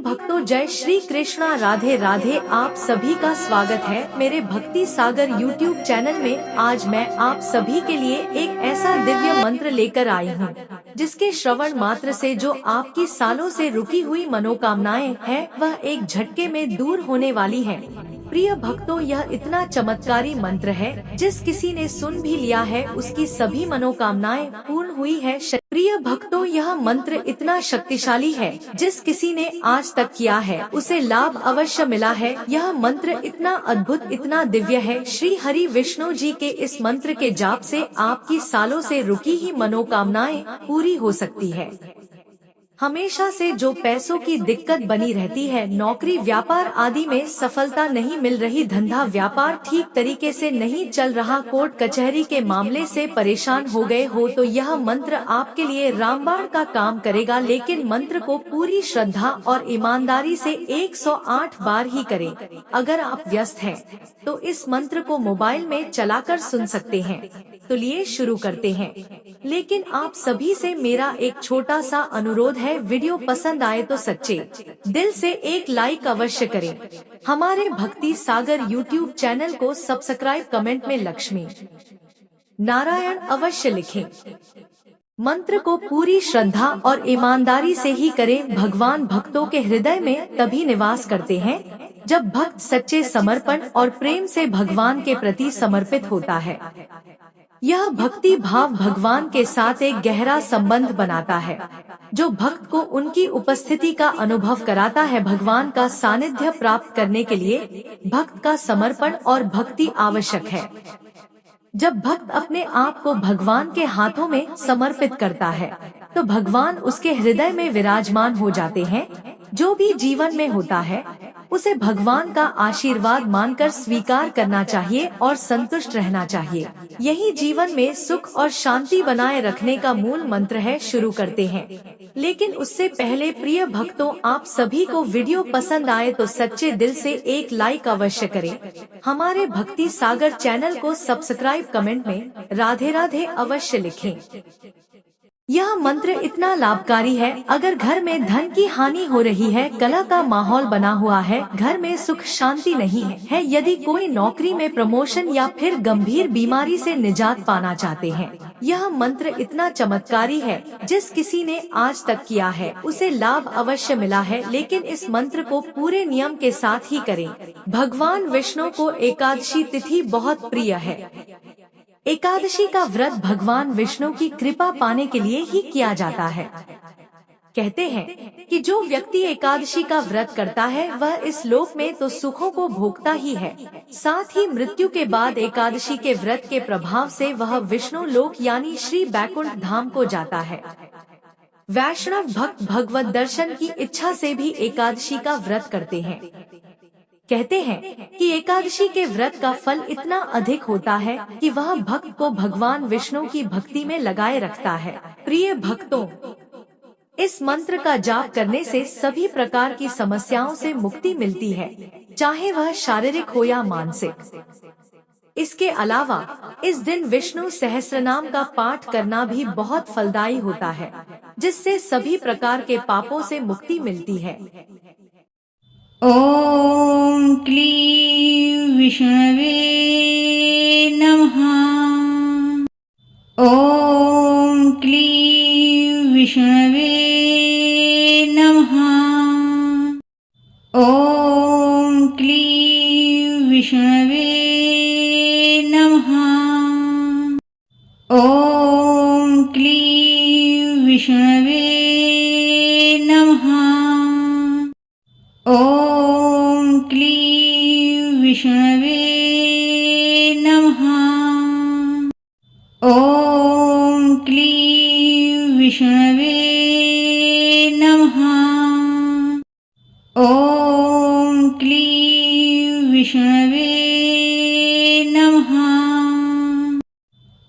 भक्तों, जय श्री कृष्णा, राधे राधे। आप सभी का स्वागत है मेरे भक्ति सागर YouTube चैनल में। आज मैं आप सभी के लिए एक ऐसा दिव्य मंत्र लेकर आई हूँ, जिसके श्रवण मात्र से जो आपकी सालों से रुकी हुई मनोकामनाएं हैं, वह एक झटके में दूर होने वाली है। प्रिय भक्तों, यह इतना चमत्कारी मंत्र है, जिस किसी ने सुन भी लिया है उसकी सभी मनोकामनाएं पूर्ण हुई है। प्रिय भक्तों, यह मंत्र इतना शक्तिशाली है, जिस किसी ने आज तक किया है उसे लाभ अवश्य मिला है। यह मंत्र इतना अद्भुत, इतना दिव्य है। श्री हरि विष्णु जी के इस मंत्र के जाप से आपकी सालों से रुकी ही मनोकामनाएं पूरी हो सकती है। हमेशा से जो पैसों की दिक्कत बनी रहती है, नौकरी व्यापार आदि में सफलता नहीं मिल रही, धंधा व्यापार ठीक तरीके से नहीं चल रहा, कोर्ट कचहरी के मामले से परेशान हो गए हो, तो यह मंत्र आपके लिए रामबाण का काम करेगा। लेकिन मंत्र को पूरी श्रद्धा और ईमानदारी से 108 बार ही करें। अगर आप व्यस्त हैं, तो इस मंत्र को मोबाइल में चलाकर सुन सकते हैं। तो लिए शुरू करते हैं। लेकिन आप सभी से मेरा एक छोटा सा अनुरोध है, वीडियो पसंद आए तो सच्चे दिल से एक लाइक अवश्य करें। हमारे भक्ति सागर YouTube चैनल को सब्सक्राइब, कमेंट में लक्ष्मी नारायण अवश्य लिखें। मंत्र को पूरी श्रद्धा और ईमानदारी से ही करें। भगवान भक्तों के हृदय में तभी निवास करते हैं जब भक्त सच्चे समर्पण और प्रेम से भगवान के प्रति समर्पित होता है। यह भक्ति भाव भगवान के साथ एक गहरा संबंध बनाता है, जो भक्त को उनकी उपस्थिति का अनुभव कराता है। भगवान का सानिध्य प्राप्त करने के लिए भक्त का समर्पण और भक्ति आवश्यक है। जब भक्त अपने आप को भगवान के हाथों में समर्पित करता है, तो भगवान उसके हृदय में विराजमान हो जाते हैं। जो भी जीवन में होता है, उसे भगवान का आशीर्वाद मानकर स्वीकार करना चाहिए और संतुष्ट रहना चाहिए। यही जीवन में सुख और शांति बनाए रखने का मूल मंत्र है। शुरू करते हैं, लेकिन उससे पहले प्रिय भक्तों, आप सभी को वीडियो पसंद आए तो सच्चे दिल से एक लाइक अवश्य करें। हमारे भक्ति सागर चैनल को सब्सक्राइब, कमेंट में राधे राधे अवश्य लिखें। यह मंत्र इतना लाभकारी है। अगर घर में धन की हानि हो रही है, कलह का माहौल बना हुआ है, घर में सुख शांति नहीं है, यदि कोई नौकरी में प्रमोशन या फिर गंभीर बीमारी से निजात पाना चाहते हैं, यह मंत्र इतना चमत्कारी है। जिस किसी ने आज तक किया है उसे लाभ अवश्य मिला है। लेकिन इस मंत्र को पूरे नियम के साथ ही करें। भगवान विष्णु को एकादशी तिथि बहुत प्रिय है। एकादशी का व्रत भगवान विष्णु की कृपा पाने के लिए ही किया जाता है। कहते हैं कि जो व्यक्ति एकादशी का व्रत करता है, वह इस लोक में तो सुखों को भोगता ही है, साथ ही मृत्यु के बाद एकादशी के व्रत के प्रभाव से वह विष्णु लोक यानी श्री बैकुंठ धाम को जाता है। वैष्णव भक्त भगवत दर्शन की इच्छा से भी एकादशी का व्रत करते हैं। कहते हैं कि एकादशी के व्रत का फल इतना अधिक होता है कि वह भक्त को भगवान विष्णु की भक्ति में लगाए रखता है। प्रिय भक्तों, इस मंत्र का जाप करने से सभी प्रकार की समस्याओं से मुक्ति मिलती है, चाहे वह शारीरिक हो या मानसिक। इसके अलावा इस दिन विष्णु सहस्त्रनाम का पाठ करना भी बहुत फलदायी होता है, जिससे सभी प्रकार के पापों से मुक्ति मिलती है। ॐ क्लीं विष्णवे नमः। ॐ क्लीं विष्णवे नमः। ॐ क्लीं विष्णवे नमः। ॐ क्लीं विष्णवे नमः। ॐ क्लीं विष्णवे नमः। ॐ क्लीं विष्णवे नमः। ॐ क्लीं विष्णवे नमः।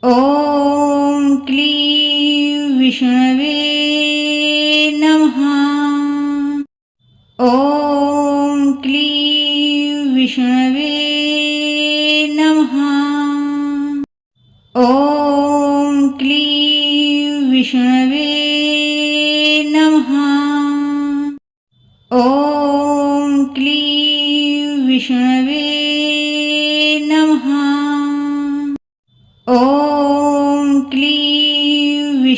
ॐ क्लीं विष्णवे नमः। ॐ क्लीं विष्णवे नमः। ॐ क्लीं विष्णवे नमः। ॐ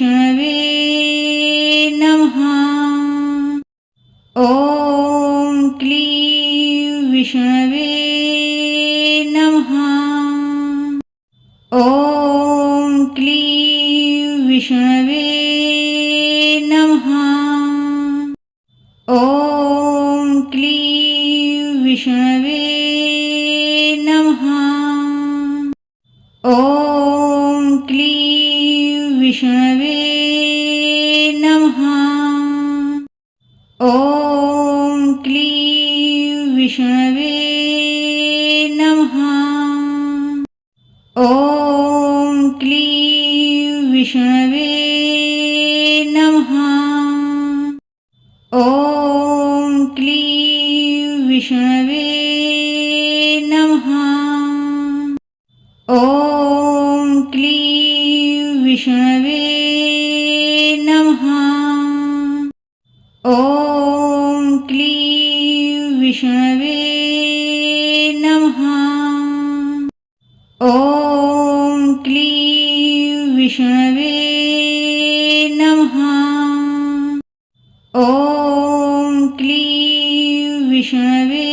विष्णवे नमः। ॐ क्लीं विष्णवे नमः। ॐ क्लीं विष्णवे नमः। ॐ क्लीं विष्णवे नमः। ॐ क्लीं विष्णवे नमः। ॐ क्लीं विष्णवे नमः। ॐ क्लीं विष्णवे नमः। ॐ क्लीं विष्णवे नमः। ॐ क्लीं विष्णवे नमः। ॐ क्लीं विष्णवे नमः। ॐ क्लीं विष्णवे नमः। ॐ क्लीं विष्णवे